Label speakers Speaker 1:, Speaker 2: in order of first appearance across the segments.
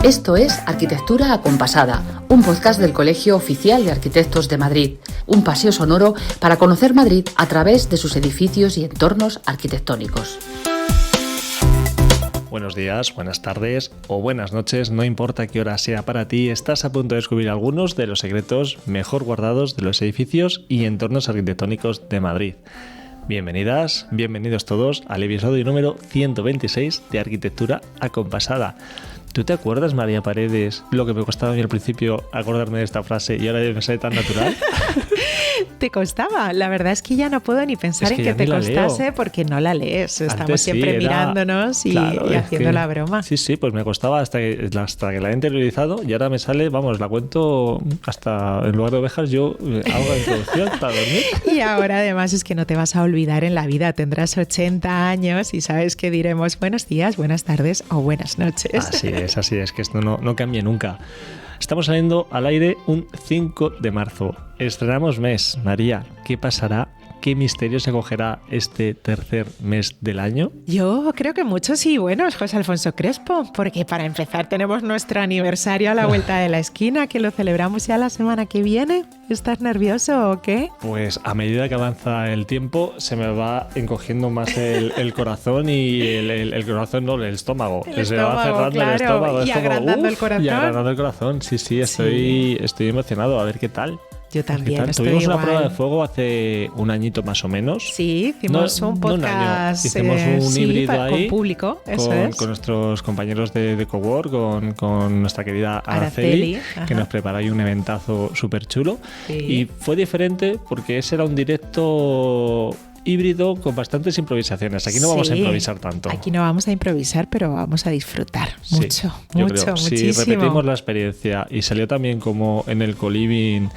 Speaker 1: Esto es Arquitectura Acompasada, un podcast del Colegio Oficial de Arquitectos de Madrid, un paseo sonoro para conocer Madrid a través de sus edificios y entornos arquitectónicos.
Speaker 2: Buenos días, buenas tardes o buenas noches, no importa qué hora sea para ti, estás a punto de descubrir algunos de los secretos mejor guardados de los edificios y entornos arquitectónicos de Madrid. Bienvenidas, bienvenidos todos al episodio número 126 de Arquitectura Acompasada. ¿Tú te acuerdas, María Paredes, lo que me costaba a mí al principio acordarme de esta frase y ahora me sale tan natural?
Speaker 3: Te costaba, la verdad es que ya no puedo ni pensar en que te costase porque no la lees. Estamos
Speaker 2: Antes
Speaker 3: siempre
Speaker 2: sí,
Speaker 3: mirándonos y haciendo la broma.
Speaker 2: Sí, pues me costaba hasta que la he interiorizado y ahora me sale, vamos, la cuento hasta en lugar de ovejas, yo hago la introducción para dormir.
Speaker 3: Y ahora además es que no te vas a olvidar en la vida, tendrás 80 años y sabes que diremos buenos días, buenas tardes o buenas noches.
Speaker 2: Así es, que esto no cambia nunca. Estamos saliendo al aire un 5 de marzo. Estrenamos mes. María, ¿qué pasará? ¿Qué misterio se acogerá este tercer mes del año?
Speaker 3: Yo creo que muchos y buenos, José Alfonso Crespo, porque para empezar tenemos nuestro aniversario a la vuelta de la esquina, que lo celebramos ya la semana que viene. ¿Estás nervioso o qué?
Speaker 2: Pues a medida que avanza el tiempo se me va encogiendo más el corazón y el corazón no, el estómago. Se va cerrando, claro, el estómago.
Speaker 3: Y agrandando el corazón.
Speaker 2: Y agrandando el corazón, sí, estoy emocionado. A ver qué tal.
Speaker 3: Yo también estoy
Speaker 2: Tuvimos
Speaker 3: igual.
Speaker 2: una prueba de fuego hace un añito más o menos.
Speaker 3: Sí, hicimos un podcast.
Speaker 2: Hicimos un híbrido ahí.
Speaker 3: Con público, eso es.
Speaker 2: Con nuestros compañeros de Cowork, con nuestra querida Araceli, que nos preparó ahí un eventazo súper chulo. Sí. Y fue diferente porque ese era un directo híbrido con bastantes improvisaciones. Aquí no vamos a improvisar tanto.
Speaker 3: Aquí no vamos a improvisar, pero vamos a disfrutar muchísimo.
Speaker 2: Si repetimos la experiencia y salió también como en el co-living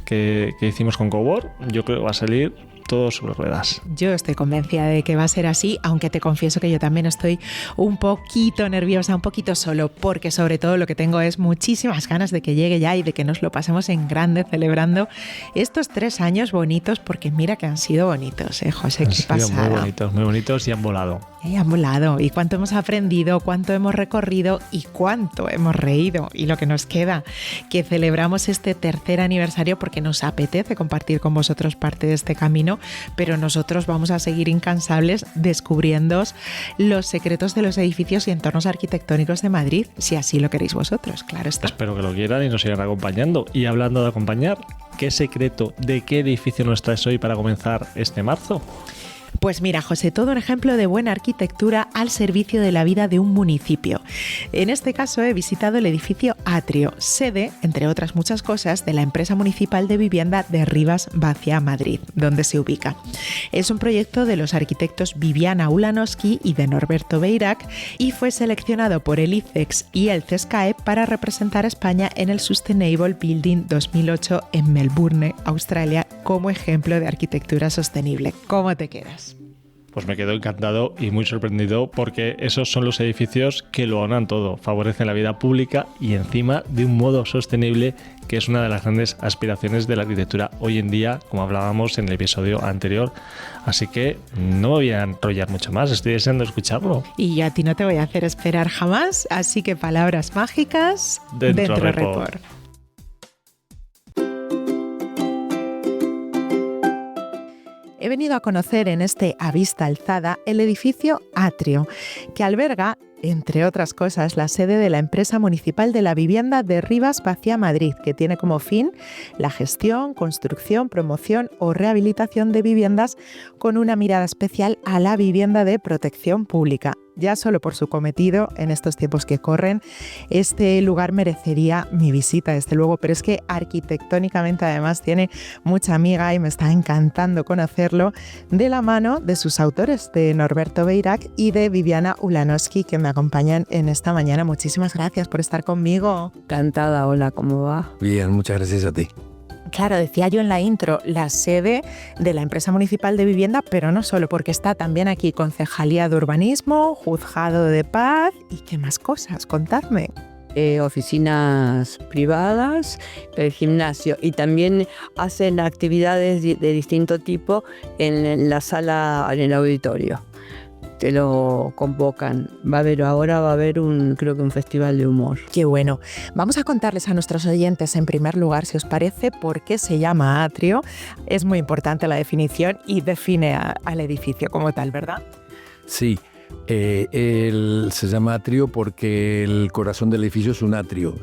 Speaker 2: que hicimos con Cowork, yo creo que va a salir todo sobre ruedas.
Speaker 3: Yo estoy convencida de que va a ser así, aunque te confieso que yo también estoy un poquito nerviosa, un poquito solo, porque sobre todo lo que tengo es muchísimas ganas de que llegue ya y de que nos lo pasemos en grande celebrando estos 3 años bonitos, porque mira que han sido bonitos, José, qué pasada.
Speaker 2: Muy bonitos y han volado.
Speaker 3: Han volado. Y cuánto hemos aprendido, cuánto hemos recorrido y cuánto hemos reído. Y lo que nos queda, que celebramos este tercer aniversario porque nos apetece compartir con vosotros parte de este camino, pero nosotros vamos a seguir incansables descubriendo los secretos de los edificios y entornos arquitectónicos de Madrid, si así lo queréis vosotros, claro está.
Speaker 2: Espero que lo quieran y nos sigan acompañando. Y hablando de acompañar, ¿qué secreto de qué edificio nos traes hoy para comenzar este marzo?
Speaker 3: Pues mira, José, todo un ejemplo de buena arquitectura al servicio de la vida de un municipio. En este caso he visitado el edificio Atrio, sede, entre otras muchas cosas, de la empresa municipal de vivienda de Rivas Vacia, Madrid, donde se ubica. Es un proyecto de los arquitectos Viviana Ulanowski y de Norberto Beirac y fue seleccionado por el ICEX y el CESCAE para representar a España en el Sustainable Building 2008 en Melbourne, Australia, como ejemplo de arquitectura sostenible. ¿Cómo te quedas?
Speaker 2: Pues me quedo encantado y muy sorprendido porque esos son los edificios que lo aunan todo, favorecen la vida pública y encima de un modo sostenible, que es una de las grandes aspiraciones de la arquitectura hoy en día, como hablábamos en el episodio anterior. Así que no me voy a enrollar mucho más, estoy deseando escucharlo.
Speaker 3: Y a ti no te voy a hacer esperar jamás, así que palabras mágicas dentro Report. He venido a conocer en este A Vista Alzada el edificio Atrio, que alberga, entre otras cosas, la sede de la empresa municipal de la vivienda de Rivas Vacia, Madrid, que tiene como fin la gestión, construcción, promoción o rehabilitación de viviendas con una mirada especial a la vivienda de protección pública. Ya solo por su cometido, en estos tiempos que corren, este lugar merecería mi visita, desde luego, pero es que arquitectónicamente además tiene mucha amiga y me está encantando conocerlo de la mano de sus autores, de Norberto Beirac y de Viviana Ulanowski, que me acompañan en esta mañana. Muchísimas gracias por estar conmigo.
Speaker 4: Encantada, hola, ¿cómo va?
Speaker 5: Bien, muchas gracias a ti.
Speaker 3: Claro, decía yo en la intro, la sede de la empresa municipal de vivienda, pero no solo, porque está también aquí Concejalía de Urbanismo, Juzgado de Paz y qué más cosas, contadme.
Speaker 4: Oficinas privadas, el gimnasio, y también hacen actividades de distinto tipo en la sala, en el auditorio. te lo convocan. Ahora va a haber creo que un festival de humor.
Speaker 3: Qué bueno. Vamos a contarles a nuestros oyentes, en primer lugar, si os parece, por qué se llama atrio. Es muy importante la definición y define al edificio como tal, ¿verdad?
Speaker 5: Sí, se llama atrio porque el corazón del edificio es un atrio.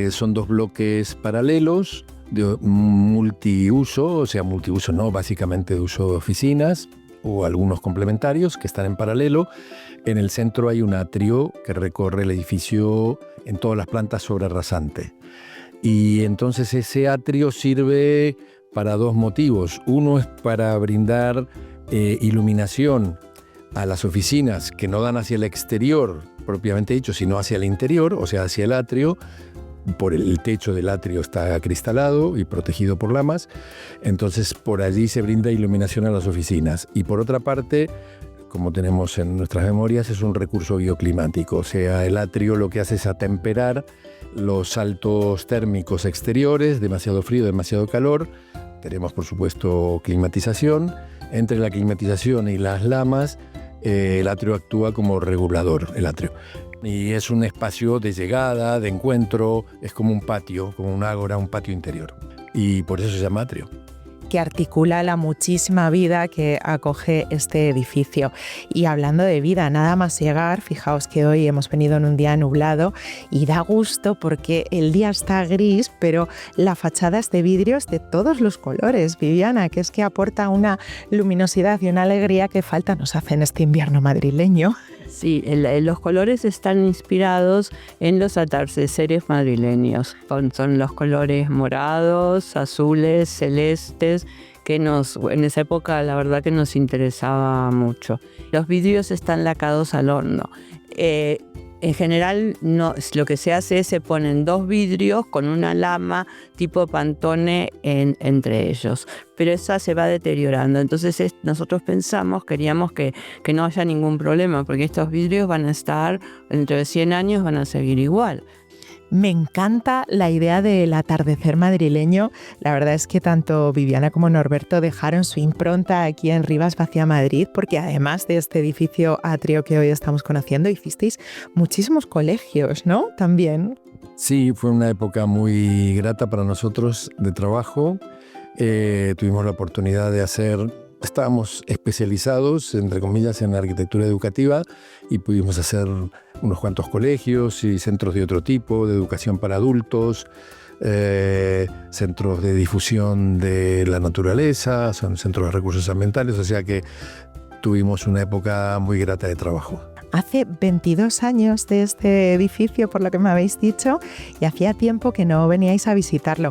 Speaker 5: Son dos bloques paralelos de multiuso, o sea, multiuso no, básicamente de uso de oficinas o algunos complementarios que están en paralelo. En el centro hay un atrio que recorre el edificio en todas las plantas sobre rasante. Y entonces ese atrio sirve para dos motivos. Uno es para brindar iluminación a las oficinas que no dan hacia el exterior, propiamente dicho, sino hacia el interior, o sea, hacia el atrio. Por el techo del atrio está acristalado y protegido por lamas, entonces por allí se brinda iluminación a las oficinas. Y por otra parte, como tenemos en nuestras memorias, es un recurso bioclimático, o sea, el atrio lo que hace es atemperar los saltos térmicos exteriores, demasiado frío, demasiado calor. Tenemos, por supuesto, climatización. Entre la climatización y las lamas, el atrio actúa como regulador, el atrio. Y es un espacio de llegada, de encuentro, es como un patio, como un ágora, un patio interior. Y por eso se llama atrio.
Speaker 3: Que articula la muchísima vida que acoge este edificio. Y hablando de vida, nada más llegar, fijaos que hoy hemos venido en un día nublado y da gusto porque el día está gris, pero la fachada es de vidrios de todos los colores, Viviana, que es que aporta una luminosidad y una alegría que falta nos hace en este invierno madrileño.
Speaker 4: Sí, los colores están inspirados en los atardeceres madrileños. Son los colores morados, azules, celestes, que en esa época la verdad que nos interesaba mucho. Los vidrios están lacados al horno. En general lo que se hace es se ponen dos vidrios con una lama tipo Pantone entre ellos, pero esa se va deteriorando. Entonces nosotros queríamos que no haya ningún problema, porque estos vidrios van a estar, dentro de 100 años van a seguir igual.
Speaker 3: Me encanta la idea del atardecer madrileño. La verdad es que tanto Viviana como Norberto dejaron su impronta aquí en Rivas Vacia Madrid, porque además de este edificio atrio que hoy estamos conociendo, hicisteis muchísimos colegios, ¿no? También.
Speaker 5: Sí, fue una época muy grata para nosotros de trabajo. Tuvimos la oportunidad de estábamos especializados, entre comillas, en arquitectura educativa y pudimos hacer unos cuantos colegios y centros de otro tipo, de educación para adultos, centros de difusión de la naturaleza, son centros de recursos ambientales, o sea que tuvimos una época muy grata de trabajo.
Speaker 3: Hace 22 años de este edificio, por lo que me habéis dicho, y hacía tiempo que no veníais a visitarlo.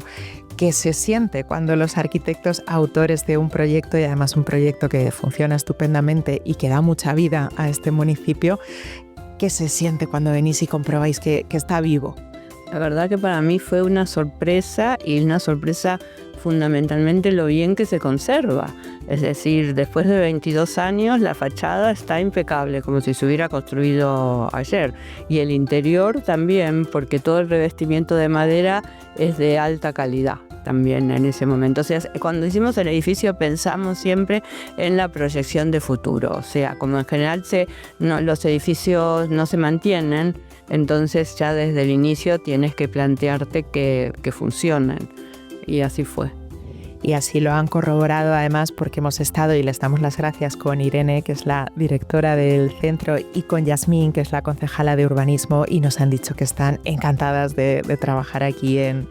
Speaker 3: ¿Qué se siente cuando los arquitectos autores de un proyecto, y además un proyecto que funciona estupendamente y que da mucha vida a este municipio, qué se siente cuando venís y comprobáis que está vivo?
Speaker 4: La verdad que para mí fue una sorpresa, y una sorpresa fundamentalmente lo bien que se conserva. Es decir, después de 22 años la fachada está impecable, como si se hubiera construido ayer. Y el interior también, porque todo el revestimiento de madera es de alta calidad también en ese momento. O sea, cuando hicimos el edificio pensamos siempre en la proyección de futuro. O sea, como en general los edificios no se mantienen, entonces ya desde el inicio tienes que plantearte que funcionen. Y así fue.
Speaker 3: Y así lo han corroborado además porque hemos estado, y les damos las gracias, con Irene, que es la directora del centro, y con Yasmín, que es la concejala de urbanismo, y nos han dicho que están encantadas de trabajar aquí en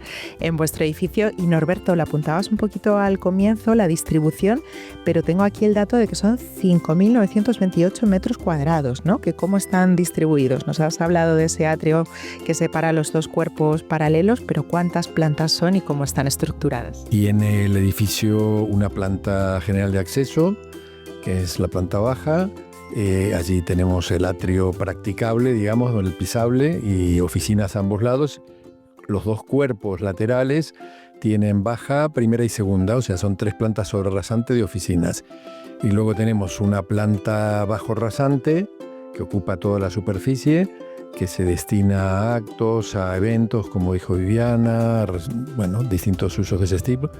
Speaker 3: vuestro edificio. Y Norberto, lo apuntabas un poquito al comienzo, la distribución, pero tengo aquí el dato de que son 5.928 metros cuadrados, ¿no? Que cómo están distribuidos. Nos has hablado de ese atrio que separa los dos cuerpos paralelos, pero ¿cuántas plantas son y cómo están estructuradas?
Speaker 5: Y en el edificio una planta general de acceso, que es la planta baja. Allí tenemos el atrio practicable, digamos, el pisable, y oficinas a ambos lados. Los dos cuerpos laterales tienen baja, primera y segunda, o sea, son 3 plantas sobre rasante de oficinas. Y luego tenemos una planta bajo rasante que ocupa toda la superficie, que se destina a actos, a eventos, como dijo Viviana, bueno, distintos usos de ese tipo.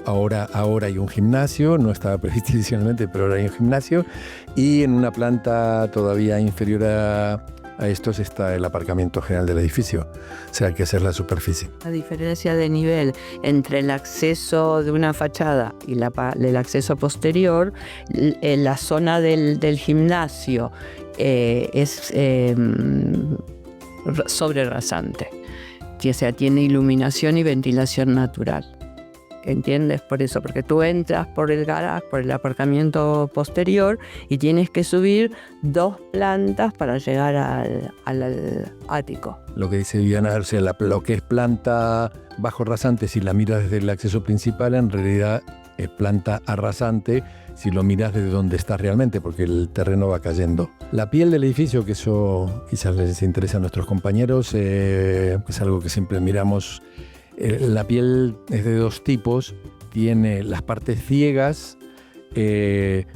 Speaker 5: Ahora hay un gimnasio, no estaba previsto inicialmente, pero ahora hay un gimnasio. Y en una planta todavía inferior a estos está el aparcamiento general del edificio. O sea, que esa es la superficie.
Speaker 4: La diferencia de nivel entre el acceso de una fachada y el acceso posterior, la zona del gimnasio es sobre rasante. O sea, tiene iluminación y ventilación natural. ¿Entiendes? Por eso, porque tú entras por el garage, por el aparcamiento posterior y tienes que subir 2 plantas para llegar al ático.
Speaker 5: Lo que dice Viviana, o sea, lo que es planta bajo rasante, si la miras desde el acceso principal, en realidad es planta arrasante si lo miras desde donde estás realmente, porque el terreno va cayendo. La piel del edificio, que eso quizás les interesa a nuestros compañeros, es algo que siempre miramos. La piel es de 2 tipos. Tiene las partes ciegas,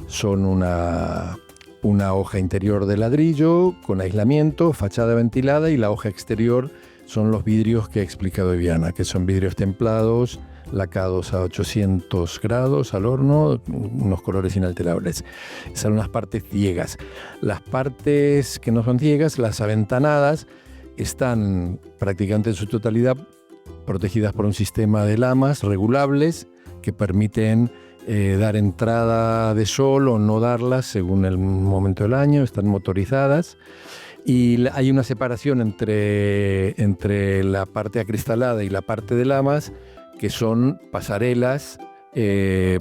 Speaker 5: son una hoja interior de ladrillo con aislamiento, fachada ventilada, y la hoja exterior son los vidrios que ha explicado Viviana, que son vidrios templados, lacados a 800 grados al horno, unos colores inalterables. Esas son las partes ciegas. Las partes que no son ciegas, las aventanadas, están prácticamente en su totalidad protegidas por un sistema de lamas regulables que permiten dar entrada de sol o no darlas según el momento del año, están motorizadas. Y hay una separación entre la parte acristalada y la parte de lamas, que son pasarelas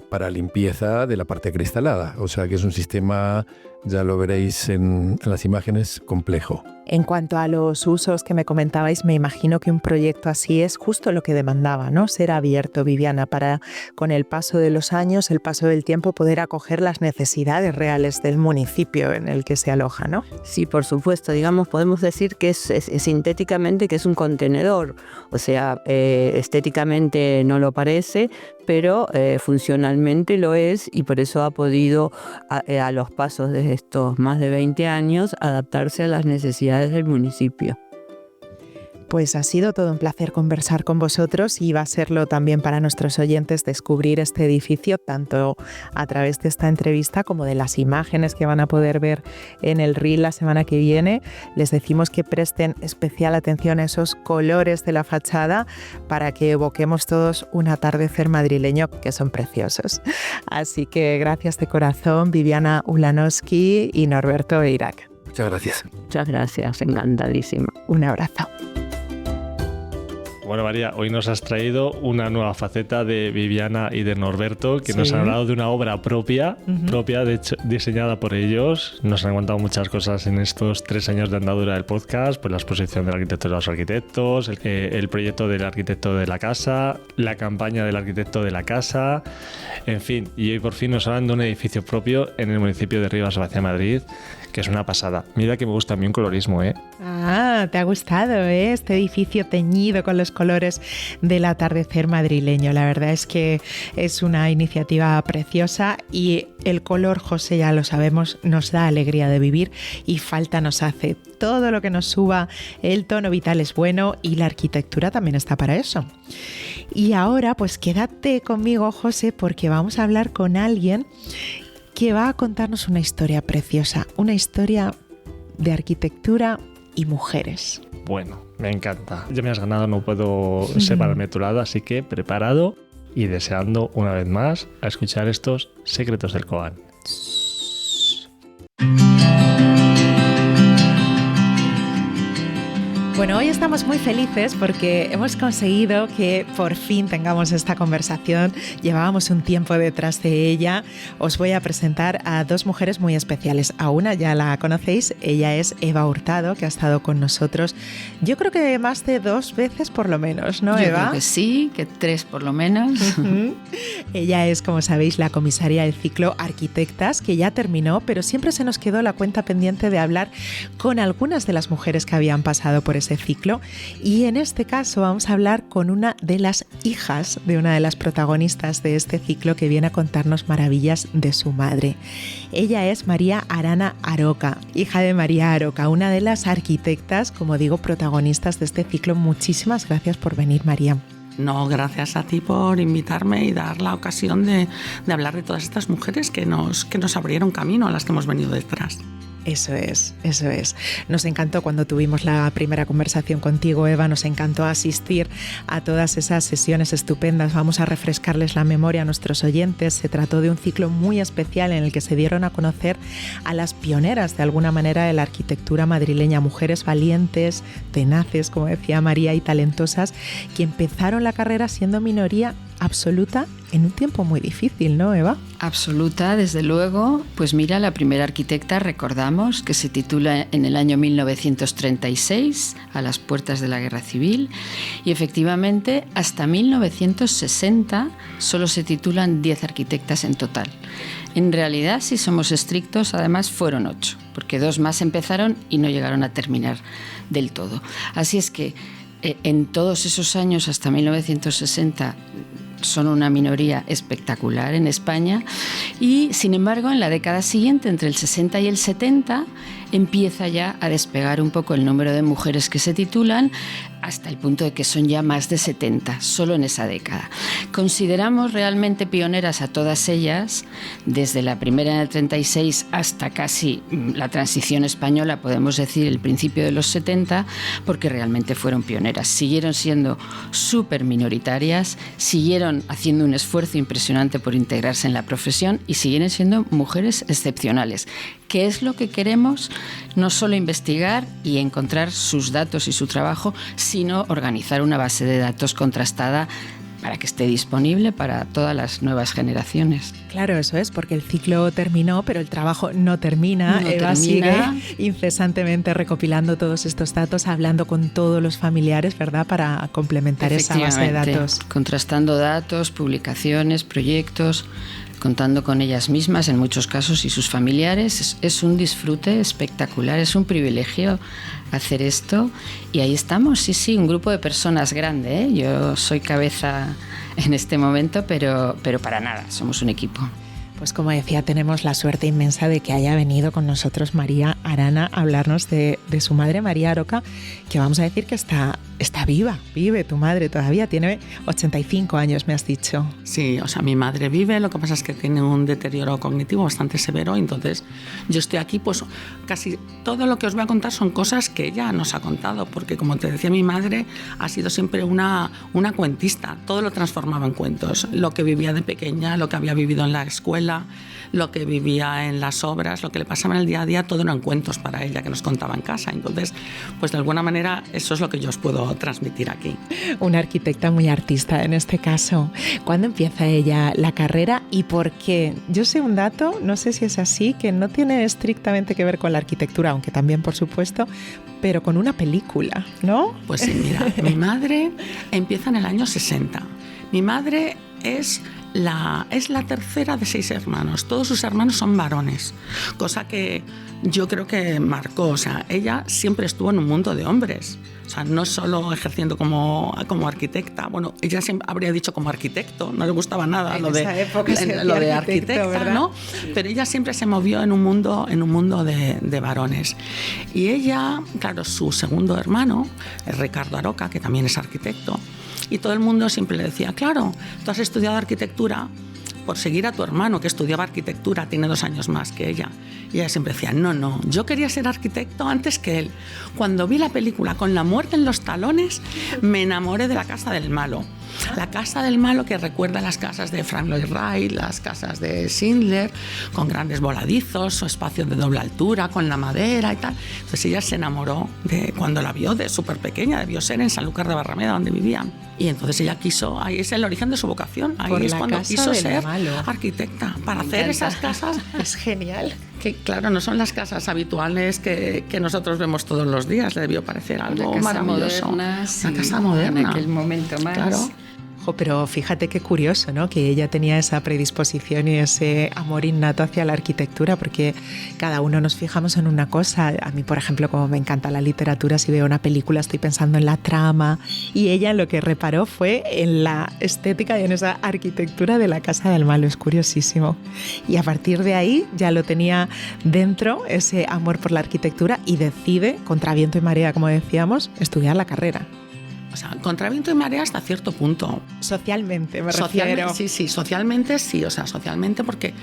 Speaker 5: para limpieza de la parte acristalada. O sea que es un sistema, ya lo veréis en las imágenes, complejo.
Speaker 3: En cuanto a los usos que me comentabais, me imagino que un proyecto así es justo lo que demandaba, ¿no? Ser abierto, Viviana, para con el paso de los años, el paso del tiempo, poder acoger las necesidades reales del municipio en el que se aloja, ¿no?
Speaker 4: Sí, por supuesto. Digamos, podemos decir que es sintéticamente que es un contenedor. O sea, estéticamente no lo parece, pero funcionalmente lo es, y por eso ha podido, a los pasos de estos más de 20 años, adaptarse a las necesidades del municipio.
Speaker 3: Pues ha sido todo un placer conversar con vosotros, y va a serlo también para nuestros oyentes descubrir este edificio, tanto a través de esta entrevista como de las imágenes que van a poder ver en el reel la semana que viene. Les decimos que presten especial atención a esos colores de la fachada para que evoquemos todos un atardecer madrileño, que son preciosos. Así que gracias de corazón, Viviana Ulanowski y Norberto Eirac.
Speaker 5: Muchas gracias.
Speaker 4: Muchas gracias, encantadísima.
Speaker 3: Un abrazo.
Speaker 2: Bueno, María, hoy nos has traído una nueva faceta de Viviana y de Norberto, que nos han hablado de una obra propia, de hecho, diseñada por ellos. Nos han contado muchas cosas en estos 3 años de andadura del podcast, pues la exposición del arquitecto de los arquitectos, el proyecto del arquitecto de la casa, la campaña del arquitecto de la casa, en fin. Y hoy por fin nos hablan de un edificio propio en el municipio de Rivas Vacia, Madrid, que es una pasada. Mira que me gusta a mí un colorismo, ¿eh?
Speaker 3: Ah, te ha gustado, ¿eh? Este edificio teñido con los colores del atardecer madrileño. La verdad es que es una iniciativa preciosa, y el color, José, ya lo sabemos, nos da alegría de vivir y falta nos hace. Todo lo que nos suba el tono vital es bueno, y la arquitectura también está para eso. Y ahora, pues quédate conmigo, José, porque vamos a hablar con alguien que va a contarnos una historia preciosa, una historia de arquitectura y mujeres.
Speaker 2: Bueno, me encanta. Ya me has ganado, no puedo separarme de tu lado, así que preparado y deseando una vez más a escuchar estos secretos del Koan.
Speaker 3: Bueno, hoy estamos muy felices porque hemos conseguido que por fin tengamos esta conversación. Llevábamos un tiempo detrás de ella. Os voy a presentar a 2 mujeres muy especiales. A una ya la conocéis, ella es Eva Hurtado, que ha estado con nosotros, yo creo que más de 2 veces por lo menos, ¿no,
Speaker 1: Yo
Speaker 3: Eva?
Speaker 1: creo que sí, que 3 por lo menos.
Speaker 3: Ella es, como sabéis, la comisaria del ciclo Arquitectas, que ya terminó, pero siempre se nos quedó la cuenta pendiente de hablar con algunas de las mujeres que habían pasado por ese ciclo, y en este caso vamos a hablar con una de las hijas de una de las protagonistas de este ciclo, que viene a contarnos maravillas de su madre. Ella es María Arana Aroca, hija de María Aroca, una de las arquitectas, como digo, protagonistas de este ciclo. Muchísimas gracias por venir, María.
Speaker 6: No, gracias a ti por invitarme y dar la ocasión de hablar de todas estas mujeres que nos abrieron camino, a las que hemos venido detrás.
Speaker 3: Eso es. Nos encantó cuando tuvimos la primera conversación contigo, Eva, nos encantó asistir a todas esas sesiones estupendas. Vamos a refrescarles la memoria a nuestros oyentes. Se trató de un ciclo muy especial en el que se dieron a conocer a las pioneras, de alguna manera, de la arquitectura madrileña, mujeres valientes, tenaces, como decía María, y talentosas, que empezaron la carrera siendo minoría absoluta en un tiempo muy difícil, ¿no, Eva?
Speaker 7: Absoluta, desde luego. Pues mira, la primera arquitecta, recordamos, que se titula en el año 1936, a las puertas de la Guerra Civil, y efectivamente hasta 1960 solo se titulan 10 arquitectas en total. En realidad, si somos estrictos, además fueron 8, porque 2 más empezaron y no llegaron a terminar del todo. Así es que en todos esos años, hasta 1960, son una minoría espectacular en España, y sin embargo en la década siguiente, entre el 60 y el 70, empieza ya a despegar un poco el número de mujeres que se titulan, hasta el punto de que son ya más de 70, solo en esa década. Consideramos realmente pioneras a todas ellas, desde la primera en el 36 hasta casi la transición española, podemos decir el principio de los 70, porque realmente fueron pioneras. Siguieron siendo súper minoritarias, siguieron haciendo un esfuerzo impresionante por integrarse en la profesión y siguen siendo mujeres excepcionales. ¿Qué es lo que queremos? No solo investigar y encontrar sus datos y su trabajo, sino organizar una base de datos contrastada para que esté disponible para todas las nuevas generaciones.
Speaker 3: Claro, eso es, porque el ciclo terminó, pero el trabajo no termina. Eva sigue incesantemente recopilando todos estos datos, hablando con todos los familiares, ¿verdad?, para complementar esa base de datos.
Speaker 7: Contrastando datos, publicaciones, proyectos, contando con ellas mismas en muchos casos y sus familiares. Es un disfrute espectacular, es un privilegio hacer esto, y ahí estamos, sí, un grupo de personas grande, ¿eh? Yo soy cabeza en este momento, pero para nada, somos un equipo.
Speaker 3: Pues como decía, tenemos la suerte inmensa de que haya venido con nosotros María Arana a hablarnos de su madre, María Aroca, que vamos a decir que está viva, vive tu madre todavía, tiene 85 años, me has dicho.
Speaker 6: Sí, o sea, mi madre vive, lo que pasa es que tiene un deterioro cognitivo bastante severo, entonces yo estoy aquí, pues casi todo lo que os voy a contar son cosas que ella nos ha contado, porque como te decía, mi madre ha sido siempre una cuentista, todo lo transformaba en cuentos, lo que vivía de pequeña, lo que había vivido en la escuela, lo que vivía en las obras, lo que le pasaba en el día a día, todo eran cuentos para ella que nos contaba en casa. Entonces, pues de alguna manera eso es lo que yo os puedo transmitir aquí.
Speaker 3: Una arquitecta muy artista en este caso. ¿Cuándo empieza ella la carrera y por qué? Yo sé un dato, no sé si es así, que no tiene estrictamente que ver con la arquitectura, aunque también por supuesto, pero con una película, ¿no?
Speaker 6: Pues sí, mira, mi madre empieza en el año 60. Mi madre es la tercera de 6 hermanos. Todos sus hermanos son varones, cosa que yo creo que marcó. O sea, ella siempre estuvo en un mundo de hombres. O sea, no solo ejerciendo como arquitecta. Bueno, ella siempre habría dicho como arquitecto, no le gustaba nada lo de arquitecta, ¿verdad? ¿No? Pero ella siempre se movió en un mundo de varones. Y ella, claro, su segundo hermano, Ricardo Aroca, que también es arquitecto, y todo el mundo siempre le decía, claro, tú has estudiado arquitectura por seguir a tu hermano que estudiaba arquitectura, tiene 2 años más que ella. Y ella siempre decía, no, yo quería ser arquitecto antes que él. Cuando vi la película Con la muerte en los talones, me enamoré de la casa del malo. La casa del malo que recuerda las casas de Frank Lloyd Wright, las casas de Schindler, con grandes voladizos, o espacios de doble altura, con la madera y tal. Entonces ella se enamoró cuando la vio de súper pequeña, debió ser en Sanlúcar de Barrameda, donde vivían. Y entonces ella quiso, ahí es el origen de su vocación, ahí es cuando quiso ser arquitecta, para hacer esas casas.
Speaker 3: Es genial.
Speaker 6: Que claro, no son las casas habituales que nosotros vemos todos los días, le debió parecer algo maravilloso.
Speaker 7: Moderna,
Speaker 6: una casa moderna.
Speaker 7: En aquel momento más.
Speaker 6: Claro.
Speaker 3: Pero fíjate qué curioso, ¿no?, que ella tenía esa predisposición y ese amor innato hacia la arquitectura, porque cada uno nos fijamos en una cosa. A mí, por ejemplo, como me encanta la literatura, si veo una película estoy pensando en la trama, y ella lo que reparó fue en la estética y en esa arquitectura de la casa del malo. Es curiosísimo. Y a partir de ahí ya lo tenía dentro, ese amor por la arquitectura, y decide, contra viento y marea, como decíamos, estudiar la carrera.
Speaker 6: O sea, contra viento y marea hasta cierto punto.
Speaker 3: Socialmente, me refiero.
Speaker 6: Sí, socialmente sí, o sea, socialmente porque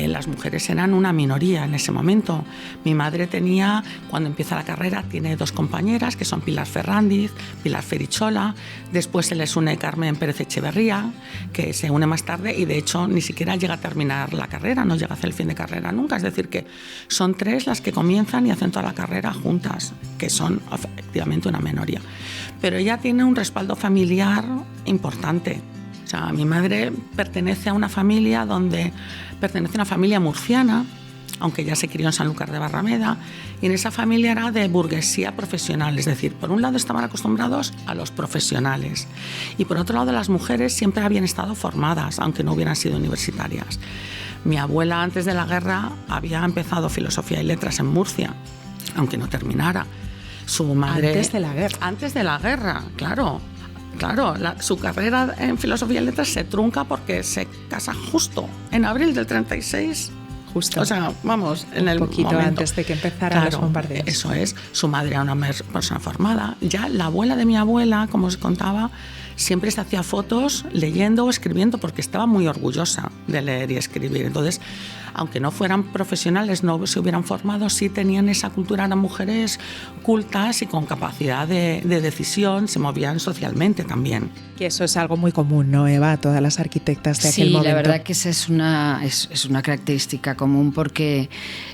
Speaker 6: las mujeres eran una minoría en ese momento. Mi madre tenía, cuando empieza la carrera, tiene 2 compañeras, que son Pilar Ferrandiz, Pilar Ferichola, después se les une Carmen Pérez Echeverría, que se une más tarde y de hecho ni siquiera llega a terminar la carrera, no llega a hacer el fin de carrera nunca, es decir, que son 3 las que comienzan y hacen toda la carrera juntas, que son efectivamente una minoría. Pero ella tiene un respaldo familiar importante. O sea, mi madre pertenece a una familia murciana, aunque ella se crió en Sanlúcar de Barrameda, y en esa familia era de burguesía profesional, es decir, por un lado estaban acostumbrados a los profesionales y por otro lado las mujeres siempre habían estado formadas, aunque no hubieran sido universitarias. Mi abuela antes de la guerra había empezado filosofía y letras en Murcia, aunque no terminara. Su madre,
Speaker 3: antes de la guerra.
Speaker 6: Antes de la guerra, claro. Su carrera en filosofía y letras se trunca porque se casa justo en abril del 36.
Speaker 3: Justo.
Speaker 6: O sea, vamos, en el
Speaker 3: poquito
Speaker 6: momento.
Speaker 3: Antes de que empezaran los bombardeos.
Speaker 6: Eso es. Su madre era una persona formada. Ya la abuela de mi abuela, como os contaba, siempre se hacía fotos leyendo o escribiendo porque estaba muy orgullosa de leer y escribir. Entonces, aunque no fueran profesionales, no se hubieran formado, sí tenían esa cultura, eran mujeres cultas y con capacidad de decisión, se movían socialmente también.
Speaker 3: Que eso es algo muy común, ¿no, Eva? A todas las arquitectas de aquel momento.
Speaker 7: Sí, la verdad que esa es una característica común porque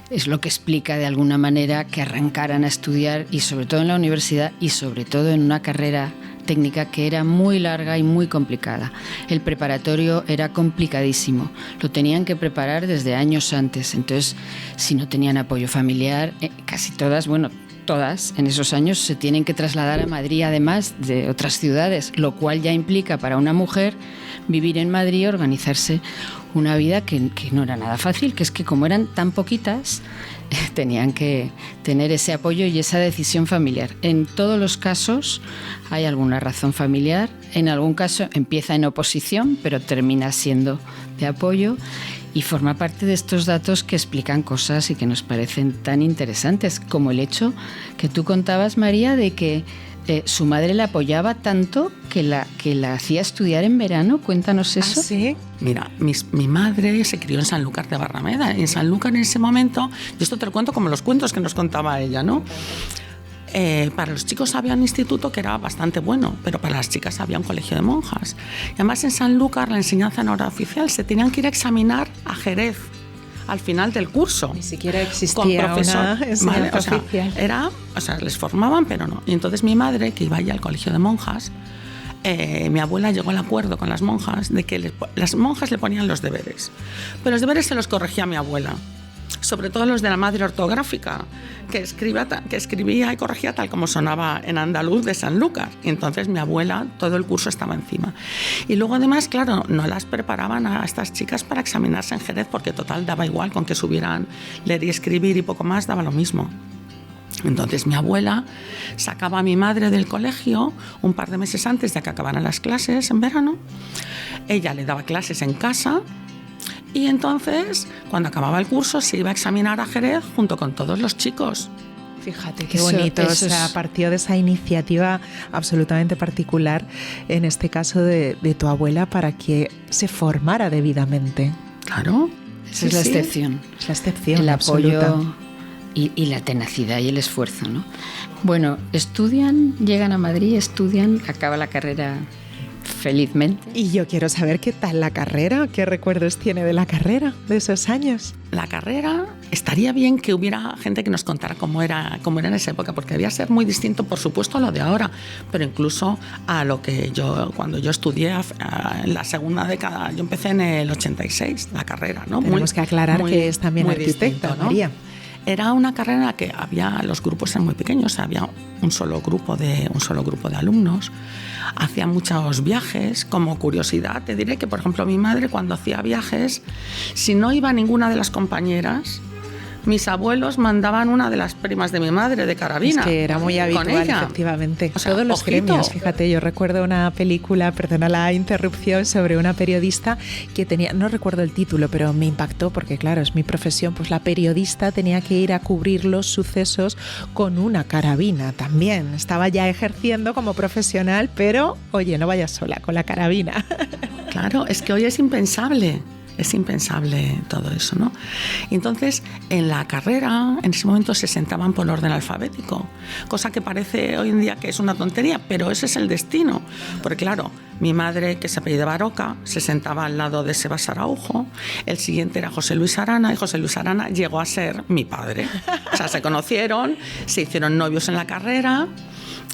Speaker 7: es lo que explica de alguna manera que arrancaran a estudiar y sobre todo en la universidad y sobre todo en una carrera técnica que era muy larga y muy complicada. El preparatorio era complicadísimo, lo tenían que preparar desde años antes, entonces si no tenían apoyo familiar, casi todas en esos años se tienen que trasladar a Madrid además de otras ciudades, lo cual ya implica para una mujer vivir en Madrid y organizarse una vida que no era nada fácil, que es que como eran tan poquitas, tenían que tener ese apoyo y esa decisión familiar. En todos los casos hay alguna razón familiar, en algún caso empieza en oposición, pero termina siendo de apoyo y forma parte de estos datos que explican cosas y que nos parecen tan interesantes, como el hecho que tú contabas, María, de que su madre la apoyaba tanto que la hacía estudiar en verano. Cuéntanos eso.
Speaker 3: ¿Ah, sí?
Speaker 6: Mira, mi madre se crió en Sanlúcar de Barrameda. En Sanlúcar en ese momento, y esto te lo cuento como los cuentos que nos contaba ella, ¿no? Para los chicos había un instituto que era bastante bueno, pero para las chicas había un colegio de monjas. Y además en Sanlúcar la enseñanza no era oficial, se tenían que ir a examinar a Jerez al final del curso.
Speaker 3: Ni siquiera existía una enseñanza oficial.
Speaker 6: Les formaban, pero no. Y entonces mi madre, que iba ya al colegio de monjas, mi abuela llegó al acuerdo con las monjas de que las monjas le ponían los deberes. Pero los deberes se los corregía mi abuela. Sobre todo los de la madre ortográfica, que escribía y corregía tal como sonaba en andaluz de Sanlúcar. Y entonces mi abuela, todo el curso estaba encima. Y luego además, claro, no las preparaban a estas chicas para examinarse en Jerez, porque total daba igual, con que subieran leer y escribir y poco más, daba lo mismo. Entonces mi abuela sacaba a mi madre del colegio un par de meses antes de que acabaran las clases en verano. Ella le daba clases en casa. Y entonces, cuando acababa el curso, se iba a examinar a Jerez junto con todos los chicos.
Speaker 3: Fíjate qué bonito, o sea, partió de esa iniciativa absolutamente particular, en este caso de tu abuela, para que se formara debidamente.
Speaker 6: Claro.
Speaker 7: Esa es la excepción.
Speaker 3: Es la excepción,
Speaker 7: el
Speaker 3: absoluta.
Speaker 7: Apoyo y la tenacidad y el esfuerzo, ¿no? Bueno, llegan a Madrid, acaba la carrera felizmente.
Speaker 3: Y yo quiero saber qué tal la carrera, qué recuerdos tiene de la carrera, de esos años.
Speaker 6: La carrera, estaría bien que hubiera gente que nos contara cómo era en esa época, porque debía ser muy distinto, por supuesto, a lo de ahora, pero incluso a lo que cuando yo estudié en la segunda década, yo empecé en el 86, la carrera, ¿no?
Speaker 3: Tenemos que aclarar que es también arquitecta, ¿no? María.
Speaker 6: Era una carrera en la que los grupos eran muy pequeños, había un solo grupo de alumnos, hacía muchos viajes. Como curiosidad te diré que, por ejemplo, mi madre cuando hacía viajes, si no iba ninguna de las compañeras, mis abuelos mandaban una de las primas de mi madre de carabina.
Speaker 3: Es que era muy habitual, efectivamente. O sea, todos los gremios, fíjate, yo recuerdo una película, perdona la interrupción, sobre una periodista que tenía, no recuerdo el título, pero me impactó porque claro, es mi profesión, pues la periodista tenía que ir a cubrir los sucesos con una carabina también. Estaba ya ejerciendo como profesional, pero oye, no vayas sola con la carabina.
Speaker 6: Claro, es que hoy es impensable todo eso, ¿no? Y entonces, en la carrera, en ese momento se sentaban por orden alfabético, cosa que parece hoy en día que es una tontería, pero ese es el destino. Porque claro, mi madre, que se apellidaba Roca, se sentaba al lado de Sebas Araujo, el siguiente era José Luis Arana, y José Luis Arana llegó a ser mi padre. O sea, se conocieron, se hicieron novios en la carrera,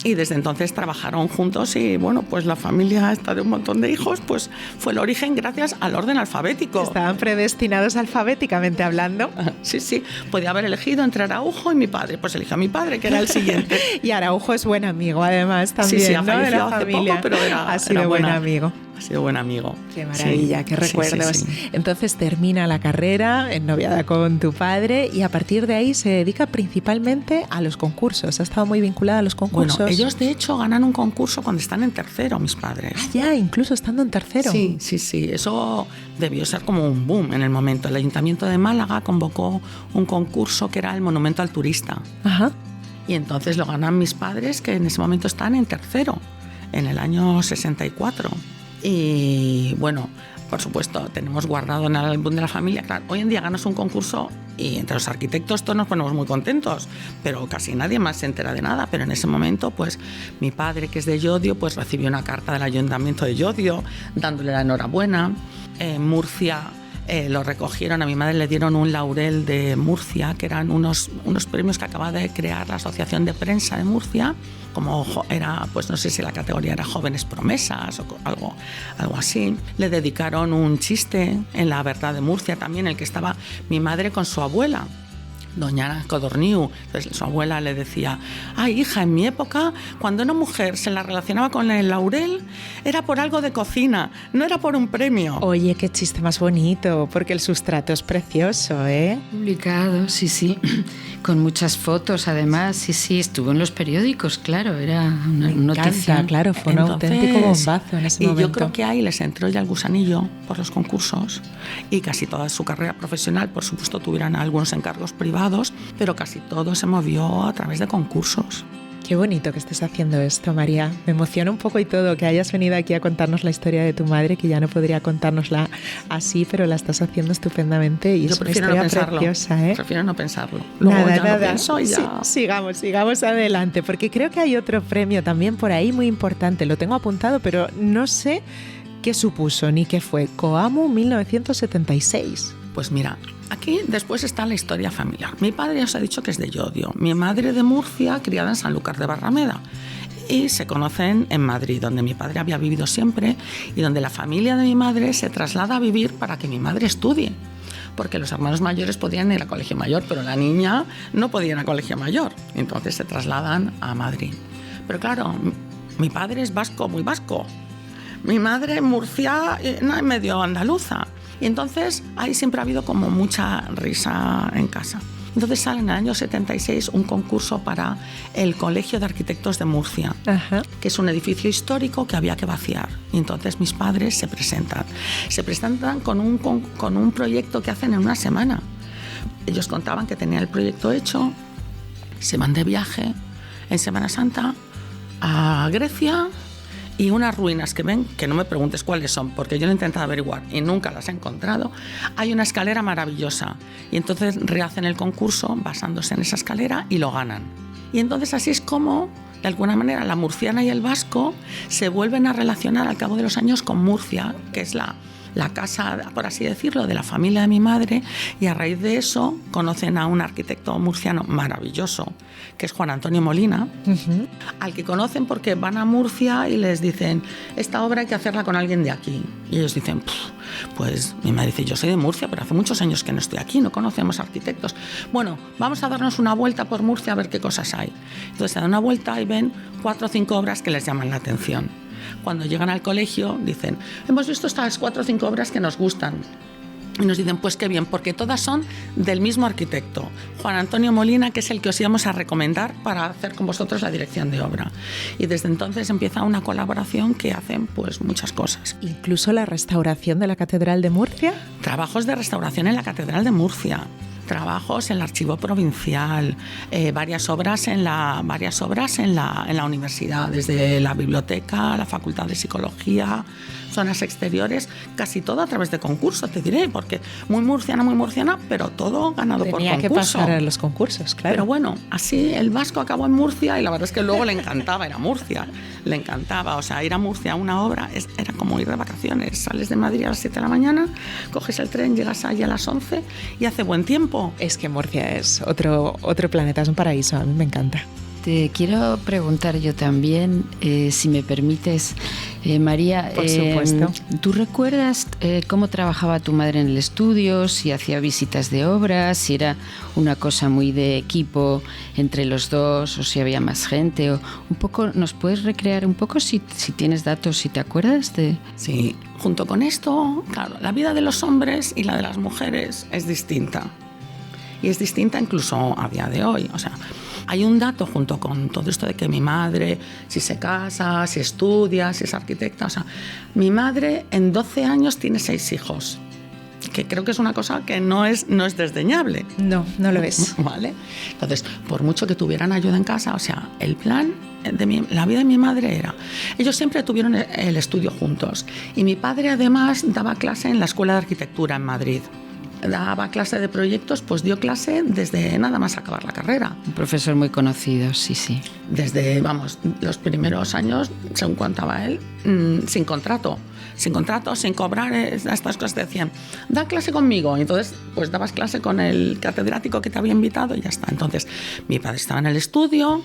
Speaker 6: y desde entonces trabajaron juntos y bueno, pues la familia esta de un montón de hijos pues fue el origen gracias al orden alfabético.
Speaker 3: Estaban predestinados alfabéticamente hablando.
Speaker 6: Sí, podía haber elegido entre Araujo y mi padre, pues eligió a mi padre, que era el siguiente.
Speaker 3: Y Araujo es buen amigo además también,
Speaker 6: sí,
Speaker 3: ¿no? De la familia.
Speaker 6: Poco, pero
Speaker 3: ha sido buen amigo.
Speaker 6: Ha sido buen amigo.
Speaker 3: Qué maravilla, sí, qué recuerdos.
Speaker 6: Sí.
Speaker 3: Entonces termina la carrera ennoviada con tu padre y a partir de ahí se dedica principalmente a los concursos. Ha estado muy vinculada a los concursos.
Speaker 6: Bueno, ellos de hecho ganan un concurso cuando están en tercero, mis padres.
Speaker 3: Ah, ya, incluso estando en tercero.
Speaker 6: Sí. Eso debió ser como un boom en el momento. El Ayuntamiento de Málaga convocó un concurso que era el Monumento al Turista.
Speaker 3: Ajá.
Speaker 6: Y entonces lo ganan mis padres, que en ese momento están en tercero, en el año 64. Y bueno, por supuesto, tenemos guardado en el álbum de la familia. Claro, hoy en día ganas un concurso y entre los arquitectos todos nos ponemos muy contentos, pero casi nadie más se entera de nada. Pero en ese momento, pues mi padre, que es de Llodio, pues recibió una carta del Ayuntamiento de Llodio dándole la enhorabuena. En Murcia lo recogieron, a mi madre le dieron un laurel de Murcia, que eran unos premios que acaba de crear la Asociación de Prensa de Murcia, como era, pues no sé si la categoría era Jóvenes Promesas o algo así. Le dedicaron un chiste en La Verdad de Murcia también, en el que estaba mi madre con su abuela, doña Ana Codorniu. Entonces su abuela le decía: ay, hija, en mi época, cuando una mujer se la relacionaba con el laurel, era por algo de cocina, no era por un premio.
Speaker 3: Oye, qué chiste más bonito, porque el sustrato es precioso, ¿eh?
Speaker 7: Publicado, sí, con muchas fotos además, sí, estuvo en los periódicos, claro, era una noticia.
Speaker 3: Claro, fue un auténtico bombazo en ese momento.
Speaker 6: Y yo creo que ahí les entró ya el gusanillo por los concursos, y casi toda su carrera profesional, por supuesto, tuvieron algunos encargos privados, pero casi todo se movió a través de concursos.
Speaker 3: Qué bonito que estés haciendo esto, María. Me emociona un poco y todo que hayas venido aquí a contarnos la historia de tu madre, que ya no podría contárnosla así, pero la estás haciendo estupendamente y
Speaker 6: yo
Speaker 3: es una historia preciosa, ¿eh?
Speaker 6: Prefiero no pensarlo. Luego
Speaker 3: nada.
Speaker 6: Lo pienso y ya...
Speaker 3: Sí, sigamos adelante, porque creo que hay otro premio también por ahí muy importante. Lo tengo apuntado, pero no sé qué supuso ni qué fue. Coamu 1976.
Speaker 6: Pues mira, aquí después está la historia familiar. Mi padre ya os ha dicho que es de Llodio, mi madre de Murcia, criada en Sanlúcar de Barrameda. Y se conocen en Madrid, donde mi padre había vivido siempre y donde la familia de mi madre se traslada a vivir para que mi madre estudie. Porque los hermanos mayores podían ir a colegio mayor, pero la niña no podía ir a colegio mayor. Entonces se trasladan a Madrid. Pero claro, mi padre es vasco, muy vasco. Mi madre murciana y medio andaluza. Y entonces ahí siempre ha habido como mucha risa en casa. Entonces sale en el año 76 un concurso para el Colegio de Arquitectos de Murcia, que es un edificio histórico que había que vaciar. Y entonces mis padres se presentan. Se presentan con un proyecto que hacen en una semana. Ellos contaban que tenían el proyecto hecho, se van de viaje en Semana Santa a Grecia, y unas ruinas que ven, que no me preguntes cuáles son, porque yo lo he intentado averiguar y nunca las he encontrado. Hay una escalera maravillosa y entonces rehacen el concurso basándose en esa escalera y lo ganan. Y entonces así es como, de alguna manera, la murciana y el vasco se vuelven a relacionar al cabo de los años con Murcia, que es la casa, por así decirlo, de la familia de mi madre, y a raíz de eso conocen a un arquitecto murciano maravilloso, que es Juan Antonio Molina, al que conocen porque van a Murcia y les dicen: esta obra hay que hacerla con alguien de aquí. Y ellos dicen: pues mi madre dice: yo soy de Murcia, pero hace muchos años que no estoy aquí, no conocemos arquitectos. Bueno, vamos a darnos una vuelta por Murcia a ver qué cosas hay. Entonces se dan una vuelta y ven 4 o 5 obras que les llaman la atención. Cuando llegan al colegio dicen: hemos visto estas 4 o 5 obras que nos gustan. Y nos dicen, pues qué bien, porque todas son del mismo arquitecto, Juan Antonio Molina, que es el que os íbamos a recomendar para hacer con vosotros la dirección de obra. Y desde entonces empieza una colaboración que hacen pues muchas cosas.
Speaker 3: Incluso la restauración de la Catedral de Murcia.
Speaker 6: Trabajos de restauración en la Catedral de Murcia. Trabajos en el Archivo Provincial, varias obras en la universidad, desde la biblioteca, la Facultad de Psicología, zonas exteriores, casi todo a través de concurso, te diré, porque muy murciana, pero todo ganado por concurso.
Speaker 3: Tenía que pasar a los concursos, claro.
Speaker 6: Pero bueno, así el vasco acabó en Murcia y la verdad es que luego le encantaba ir a Murcia, le encantaba, o sea, ir a Murcia a una obra era como ir de vacaciones, sales de Madrid a las 7 de la mañana, coges el tren, llegas allí a las 11 y hace buen tiempo.
Speaker 3: Es que Murcia es otro planeta, es un paraíso, a mí me encanta.
Speaker 7: Te quiero preguntar yo también, si me permites, María.
Speaker 3: Por supuesto.
Speaker 7: ¿Tú recuerdas cómo trabajaba tu madre en el estudio? Si hacía visitas de obras, si era una cosa muy de equipo entre los dos, o si había más gente. O un poco, ¿nos puedes recrear un poco si tienes datos, si te acuerdas de...?
Speaker 6: Sí, junto con esto, claro, la vida de los hombres y la de las mujeres es distinta. Y es distinta incluso a día de hoy. O sea, hay un dato junto con todo esto de que mi madre, si se casa, si estudia, si es arquitecta. O sea, mi madre en 12 años tiene 6 hijos, que creo que es una cosa que no es desdeñable.
Speaker 3: No lo es.
Speaker 6: ¿Vale? Entonces, por mucho que tuvieran ayuda en casa, o sea, el plan de la vida de mi madre era... Ellos siempre tuvieron el estudio juntos. Y mi padre, además, daba clase en la Escuela de Arquitectura en Madrid. Daba clase de proyectos, pues dio clase desde nada más acabar la carrera.
Speaker 7: Un profesor muy conocido, sí.
Speaker 6: Desde, los primeros años, según contaba él, sin contrato, sin cobrar, estas cosas te decían, da clase conmigo. Y entonces, pues dabas clase con el catedrático que te había invitado y ya está. Entonces, mi padre estaba en el estudio,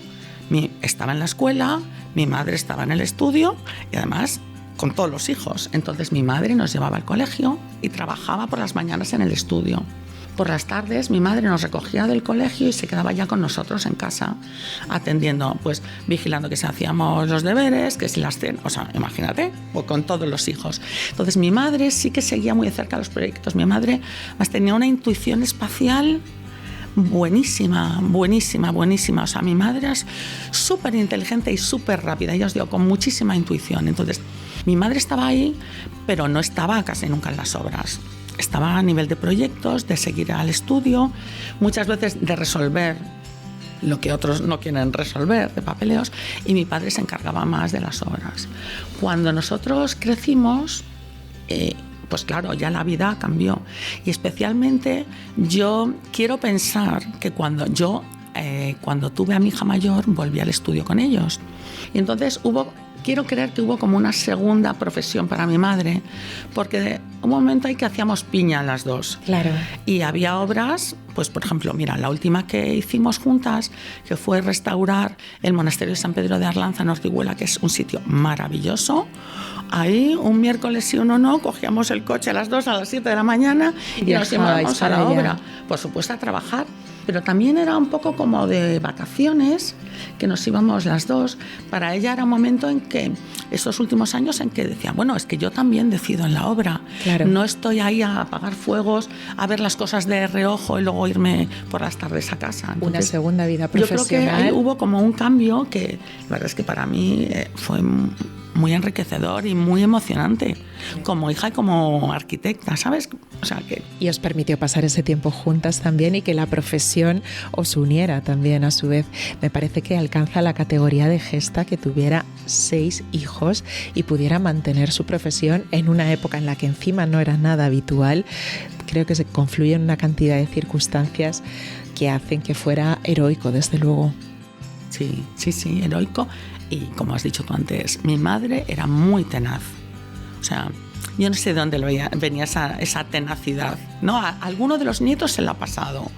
Speaker 6: estaba en la escuela, mi madre estaba en el estudio y además... con todos los hijos. Entonces mi madre nos llevaba al colegio y trabajaba por las mañanas en el estudio. Por las tardes mi madre nos recogía del colegio y se quedaba ya con nosotros en casa, atendiendo, pues vigilando que si hacíamos los deberes, que si las cenas, o sea, imagínate, pues, con todos los hijos. Entonces mi madre sí que seguía muy de cerca los proyectos. Mi madre más tenía una intuición espacial buenísima. O sea, mi madre es súper inteligente y súper rápida. Ella os digo, con muchísima intuición. Entonces, mi madre estaba ahí, pero no estaba casi nunca en las obras. Estaba a nivel de proyectos, de seguir al estudio, muchas veces de resolver lo que otros no quieren resolver, de papeleos, y mi padre se encargaba más de las obras. Cuando nosotros crecimos, pues claro, ya la vida cambió. Y especialmente yo quiero pensar que cuando tuve a mi hija mayor, volví al estudio con ellos. Y entonces quiero creer que hubo como una segunda profesión para mi madre, porque de un momento ahí que hacíamos piña las dos.
Speaker 3: Claro.
Speaker 6: Y había obras, pues por ejemplo, mira, la última que hicimos juntas, que fue restaurar el monasterio de San Pedro de Arlanza en Ortiguela, que es un sitio maravilloso. Ahí, un miércoles sí uno no, cogíamos el coche a las 2, a las 7 de la mañana y nos llevábamos a la obra. Por supuesto, a trabajar. Pero también era un poco como de vacaciones, que nos íbamos las dos. Para ella era un momento en que, estos últimos años, en que decía, bueno, es que yo también decido en la obra.
Speaker 3: Claro.
Speaker 6: No estoy ahí a apagar fuegos, a ver las cosas de reojo y luego irme por las tardes a casa. Entonces,
Speaker 3: una segunda vida profesional.
Speaker 6: Yo creo que ahí hubo como un cambio que, la verdad es que para mí fue muy enriquecedor y muy emocionante, como hija y como arquitecta, ¿sabes? O sea que...
Speaker 3: Y os permitió pasar ese tiempo juntas también y que la profesión os uniera también a su vez. Me parece que alcanza la categoría de gesta que tuviera 6 hijos y pudiera mantener su profesión en una época en la que encima no era nada habitual. Creo que se confluyen una cantidad de circunstancias que hacen que fuera heroico, desde luego.
Speaker 6: Sí, heroico. Y como has dicho tú antes, mi madre era muy tenaz. O sea, yo no sé de dónde venía esa tenacidad, ¿no? A alguno de los nietos se la ha pasado.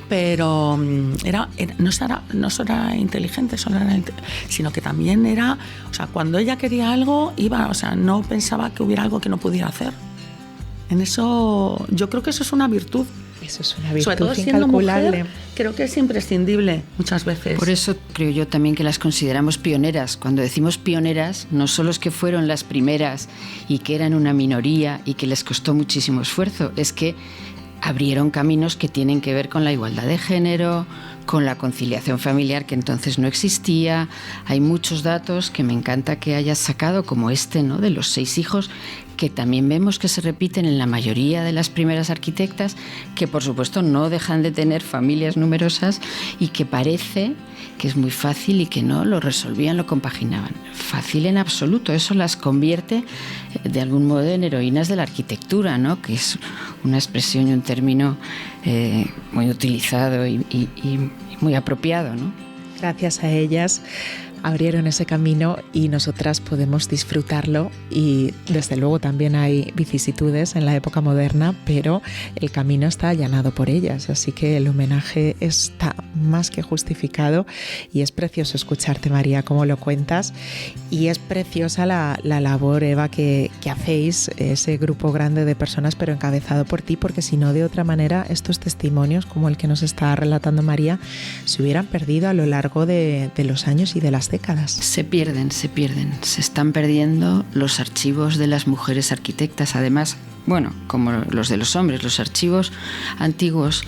Speaker 6: Pero no solo era inteligente, sino que también era... O sea, cuando ella quería algo, iba... O sea, no pensaba que hubiera algo que no pudiera hacer. En eso... Yo creo que eso es una virtud
Speaker 3: Eso es una virtud
Speaker 6: sobre todo siendo
Speaker 3: incalculable.
Speaker 6: mujer, creo que es imprescindible muchas veces.
Speaker 7: Por eso creo yo también que las consideramos pioneras. Cuando decimos pioneras, no solo es que fueron las primeras y que eran una minoría y que les costó muchísimo esfuerzo, es que abrieron caminos que tienen que ver con la igualdad de género, con la conciliación familiar que entonces no existía. Hay muchos datos que me encanta que hayas sacado, como este, ¿no?, de los 6 hijos, que también vemos que se repiten en la mayoría de las primeras arquitectas, que por supuesto no dejan de tener familias numerosas y que parece que es muy fácil y que no lo resolvían, lo compaginaban. Fácil en absoluto, eso las convierte de algún modo en heroínas de la arquitectura, ¿no?, que es una expresión y un término muy utilizado y muy apropiado, ¿no?
Speaker 3: Gracias a ellas abrieron ese camino y nosotras podemos disfrutarlo, y desde luego también hay vicisitudes en la época moderna, pero el camino está allanado por ellas, así que el homenaje está más que justificado y es precioso escucharte, María, cómo lo cuentas, y es preciosa la labor, Eva, que hacéis, ese grupo grande de personas pero encabezado por ti, porque si no, de otra manera estos testimonios como el que nos está relatando María se hubieran perdido a lo largo de los años y de las décadas.
Speaker 7: Se pierden, se están perdiendo los archivos de las mujeres arquitectas. Además, bueno, como los de los hombres, los archivos antiguos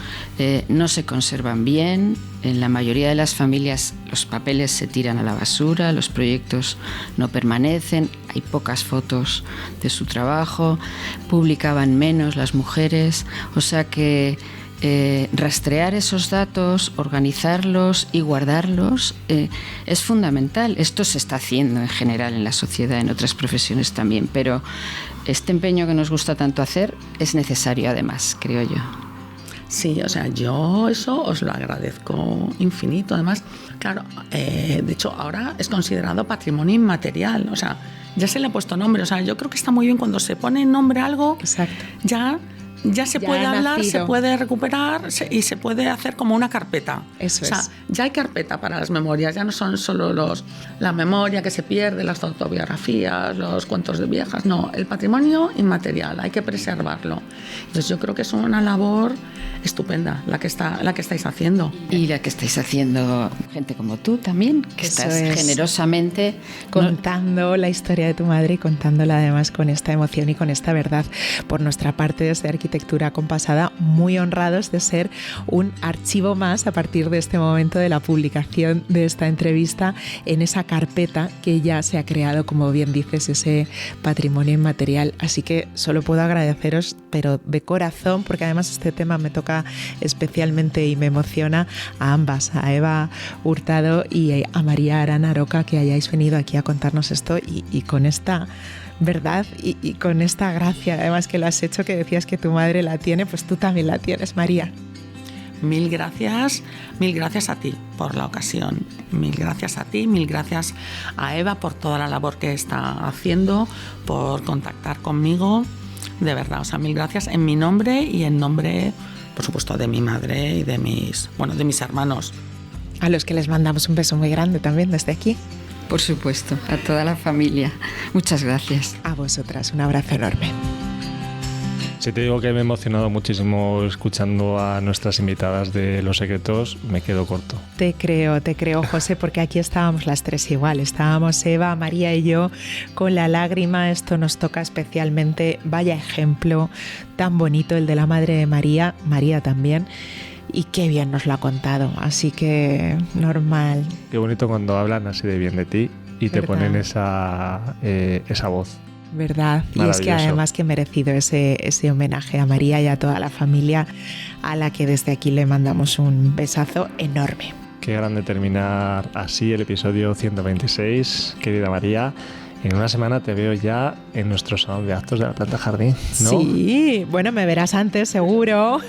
Speaker 7: no se conservan bien. En la mayoría de las familias los papeles se tiran a la basura, los proyectos no permanecen, hay pocas fotos de su trabajo, publicaban menos las mujeres, o sea que rastrear esos datos, organizarlos y guardarlos es fundamental. Esto se está haciendo en general en la sociedad, en otras profesiones también, pero este empeño que nos gusta tanto hacer es necesario además, creo yo.
Speaker 6: Sí, o sea, yo eso os lo agradezco infinito. Además, claro, de hecho ahora es considerado patrimonio inmaterial, o sea, ya se le ha puesto nombre. O sea, yo creo que está muy bien cuando se pone nombre a algo.
Speaker 3: Exacto.
Speaker 6: Ya se puede hablar, se puede recuperar y se puede hacer como una carpeta.
Speaker 3: Eso es.
Speaker 6: O sea, ya hay carpeta para las memorias, ya no son solo la memoria que se pierde, las autobiografías, los cuentos de viejas, no, el patrimonio inmaterial, hay que preservarlo. Entonces yo creo que es una labor estupenda la que estáis haciendo.
Speaker 7: Y la que estáis haciendo gente como tú también, que
Speaker 3: Eso
Speaker 7: estás
Speaker 3: es.
Speaker 7: generosamente
Speaker 3: Contando la historia de tu madre y contándola además con esta emoción y con esta verdad. Por nuestra parte, desde Arquitectura Acompasada, muy honrados de ser un archivo más a partir de este momento de la publicación de esta entrevista en esa carpeta que ya se ha creado, como bien dices, ese patrimonio inmaterial. Así que solo puedo agradeceros, pero de corazón, porque además este tema me toca especialmente y me emociona, a ambas, a Eva Hurtado y a María Arana Aroca, que hayáis venido aquí a contarnos esto y con esta verdad y con esta gracia además que lo has hecho, que decías que tu madre la tiene, pues tú también la tienes, María.
Speaker 6: Mil gracias a ti por la ocasión, mil gracias a ti, mil gracias a Eva por toda la labor que está haciendo, por contactar conmigo, de verdad, o sea, mil gracias en mi nombre y en nombre, por supuesto, de mi madre y de mis hermanos.
Speaker 3: A los que les mandamos un beso muy grande también desde aquí.
Speaker 7: Por supuesto, a toda la familia. Muchas gracias.
Speaker 3: A vosotras, un abrazo enorme.
Speaker 2: Si te digo que me he emocionado muchísimo escuchando a nuestras invitadas de Los Secretos, me quedo corto.
Speaker 3: Te creo, José, porque aquí estábamos las tres igual. Estábamos Eva, María y yo con la lágrima. Esto nos toca especialmente. Vaya ejemplo tan bonito el de la madre de María, María también. Y qué bien nos lo ha contado, así que normal.
Speaker 2: Qué bonito cuando hablan así de bien de ti y te ponen esa voz.
Speaker 3: ¿Verdad? Y es que además que he merecido ese homenaje a María y a toda la familia, a la que desde aquí le mandamos un besazo enorme.
Speaker 2: Qué grande terminar así el episodio 126, querida María. En una semana te veo ya en nuestro salón de actos de la Planta Jardín, ¿no?
Speaker 3: Sí, bueno, me verás antes seguro,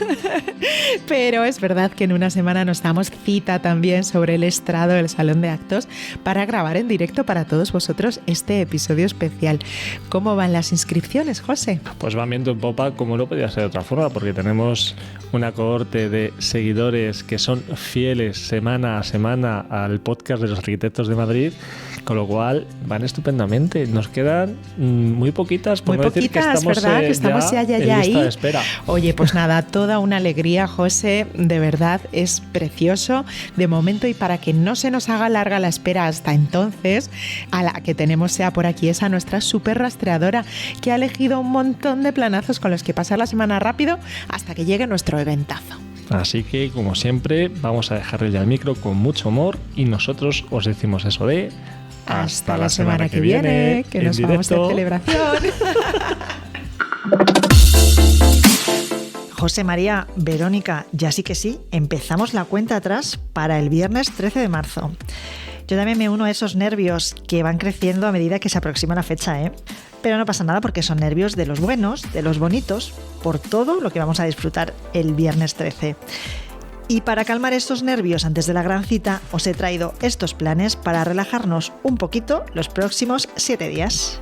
Speaker 3: pero es verdad que en una semana nos damos cita también sobre el estrado del salón de actos para grabar en directo para todos vosotros este episodio especial. ¿Cómo van las inscripciones, José?
Speaker 2: Pues van viento en popa, como no podía ser de otra forma, porque tenemos una cohorte de seguidores que son fieles semana a semana al podcast de los arquitectos de Madrid, con lo cual van estupendamente. rápidamente. Nos quedan muy poquitas, por
Speaker 3: muy
Speaker 2: no decir que
Speaker 3: poquitas,
Speaker 2: estamos,
Speaker 3: ¿verdad? Que estamos ya
Speaker 2: en
Speaker 3: ahí.
Speaker 2: lista de espera.
Speaker 3: Oye, pues nada, toda una alegría, José, de verdad es precioso de momento, y para que no se nos haga larga la espera hasta entonces, a la que tenemos ya por aquí es a nuestra súper rastreadora, que ha elegido un montón de planazos con los que pasar la semana rápido hasta que llegue nuestro eventazo.
Speaker 2: Así que, como siempre, vamos a dejarle ya el micro con mucho humor y nosotros os decimos eso de...
Speaker 3: Hasta la semana que viene, que nos vamos de celebración. José María, Verónica, ya sí que sí, empezamos la cuenta atrás para el viernes 13 de marzo. Yo también me uno a esos nervios que van creciendo a medida que se aproxima la fecha, ¿eh? Pero no pasa nada porque son nervios de los buenos, de los bonitos, por todo lo que vamos a disfrutar el viernes 13. Y para calmar estos nervios antes de la gran cita, os he traído estos planes para relajarnos un poquito los próximos 7 días.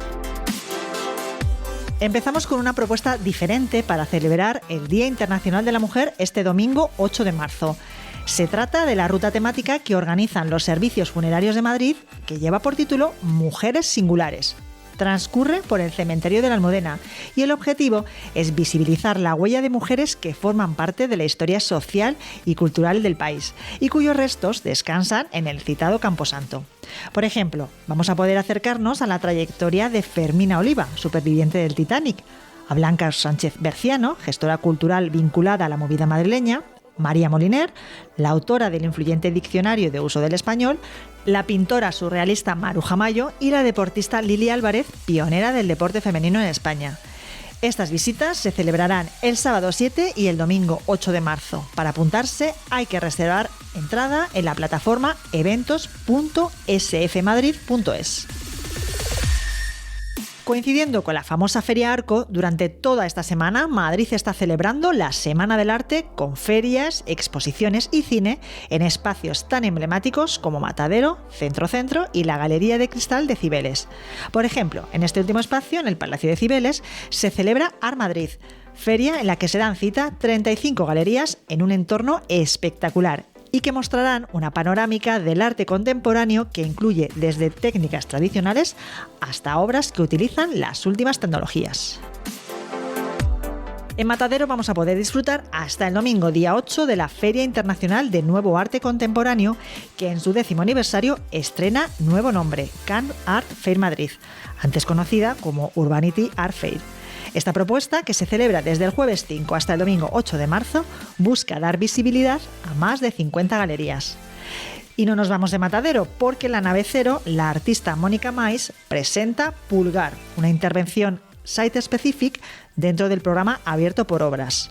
Speaker 3: Empezamos con una propuesta diferente para celebrar el Día Internacional de la Mujer este domingo 8 de marzo. Se trata de la ruta temática que organizan los Servicios Funerarios de Madrid, que lleva por título Mujeres Singulares. Transcurre por el cementerio de la Almudena y el objetivo es visibilizar la huella de mujeres que forman parte de la historia social y cultural del país y cuyos restos descansan en el citado Camposanto. Por ejemplo, vamos a poder acercarnos a la trayectoria de Fermina Oliva, superviviente del Titanic, a Blanca Sánchez Berciano, gestora cultural vinculada a la movida madrileña, María Moliner, la autora del influyente diccionario de uso del español, la pintora surrealista Maruja Mayo y la deportista Lili Álvarez, pionera del deporte femenino en España. Estas visitas se celebrarán el sábado 7 y el domingo 8 de marzo. Para apuntarse hay que reservar entrada en la plataforma eventos.sfmadrid.es. Coincidiendo con la famosa Feria Arco, durante toda esta semana Madrid está celebrando la Semana del Arte con ferias, exposiciones y cine en espacios tan emblemáticos como Matadero, Centro y la Galería de Cristal de Cibeles. Por ejemplo, en este último espacio, en el Palacio de Cibeles, se celebra Art Madrid, feria en la que se dan cita 35 galerías en un entorno espectacular y que mostrarán una panorámica del arte contemporáneo que incluye desde técnicas tradicionales hasta obras que utilizan las últimas tecnologías. En Matadero vamos a poder disfrutar hasta el domingo día 8 de la Feria Internacional de Nuevo Arte Contemporáneo, que en su 10º aniversario estrena nuevo nombre, Can Art Fair Madrid, antes conocida como Urbanity Art Fair. Esta propuesta, que se celebra desde el jueves 5 hasta el domingo 8 de marzo, busca dar visibilidad a más de 50 galerías. Y no nos vamos de Matadero, porque en la nave cero, la artista Mónica Mais presenta Pulgar, una intervención site-specific dentro del programa Abierto por Obras.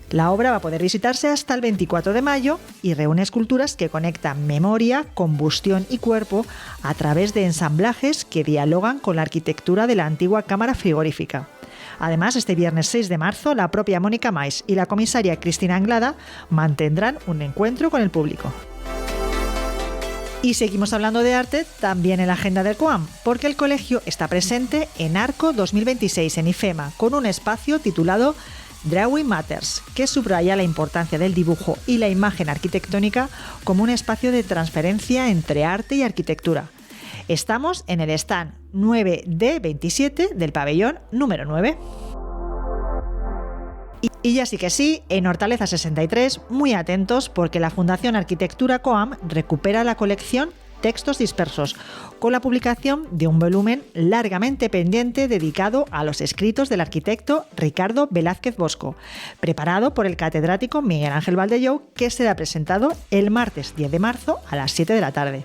Speaker 3: La obra va a poder visitarse hasta el 24 de mayo y reúne esculturas que conectan memoria, combustión y cuerpo a través de ensamblajes que dialogan con la arquitectura de la antigua cámara frigorífica. Además, este viernes 6 de marzo, la propia Mónica Mais y la comisaria Cristina Anglada mantendrán un encuentro con el público. Y seguimos hablando de arte también en la agenda del COAM, porque el colegio está presente en Arco 2026 en IFEMA, con un espacio titulado Drawing Matters, que subraya la importancia del dibujo y la imagen arquitectónica como un espacio de transferencia entre arte y arquitectura. Estamos en el stand 9D27 del pabellón número 9. Y ya sí que sí, en Hortaleza 63, muy atentos porque la Fundación Arquitectura COAM recupera la colección Textos Dispersos, con la publicación de un volumen largamente pendiente dedicado a los escritos del arquitecto Ricardo Velázquez Bosco, preparado por el catedrático Miguel Ángel Valdellou, que será presentado el martes 10 de marzo a las 7 de la tarde.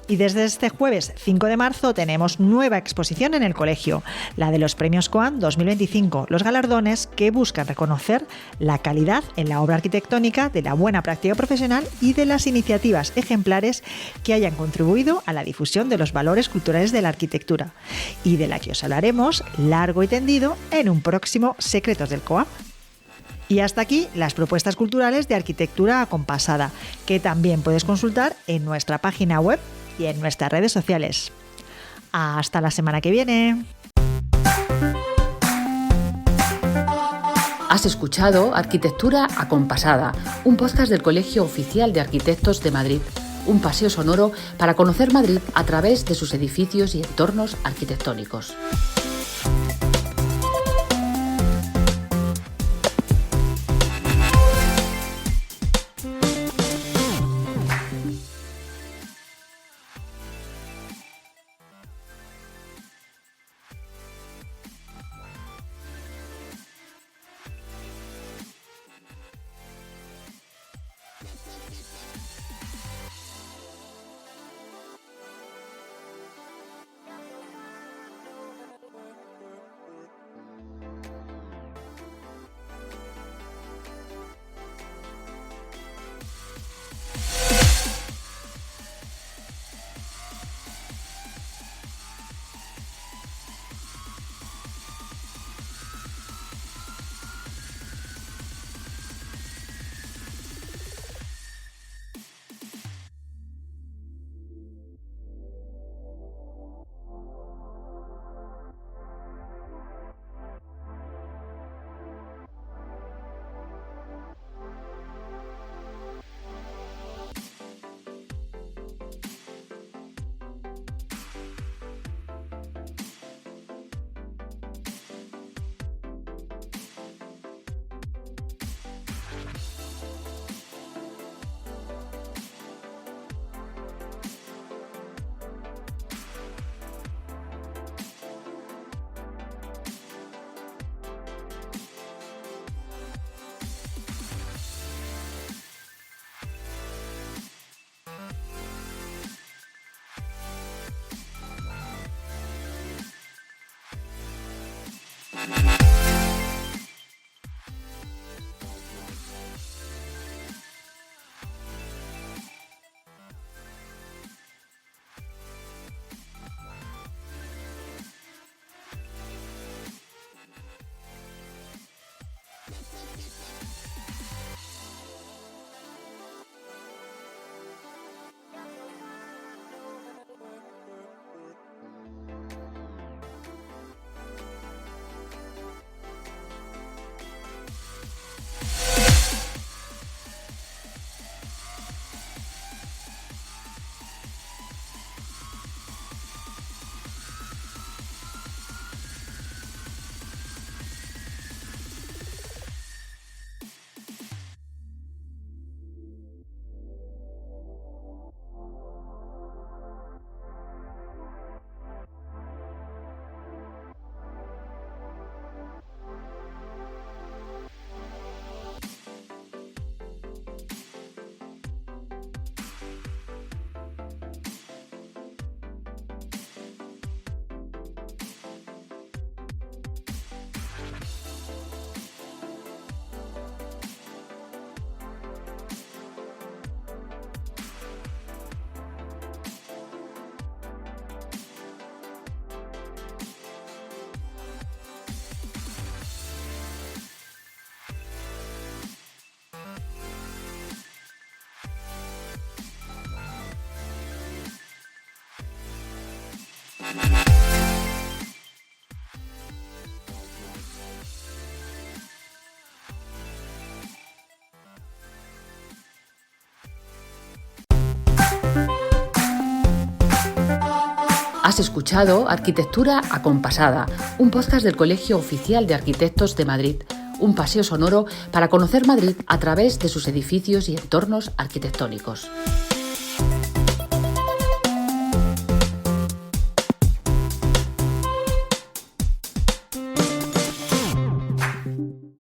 Speaker 3: Y desde este jueves 5 de marzo tenemos nueva exposición en el colegio, la de los Premios COAM 2025, los galardones que buscan reconocer la calidad en la obra arquitectónica de la buena práctica profesional y de las iniciativas ejemplares que hayan contribuido a la difusión de los valores culturales de la arquitectura, y de la que os hablaremos largo y tendido en un próximo Secretos del COAM. Y hasta aquí las propuestas culturales de arquitectura acompasada, que también puedes consultar en nuestra página web y en nuestras redes sociales. Hasta la semana que viene.
Speaker 1: Has escuchado Arquitectura Acompasada, un podcast del Colegio Oficial de Arquitectos de Madrid. un paseo sonoro para conocer Madrid a través de sus edificios y entornos arquitectónicos. Has escuchado Arquitectura Acompasada, un podcast del Colegio Oficial de Arquitectos de Madrid, un paseo sonoro para conocer Madrid a través de sus edificios y entornos arquitectónicos.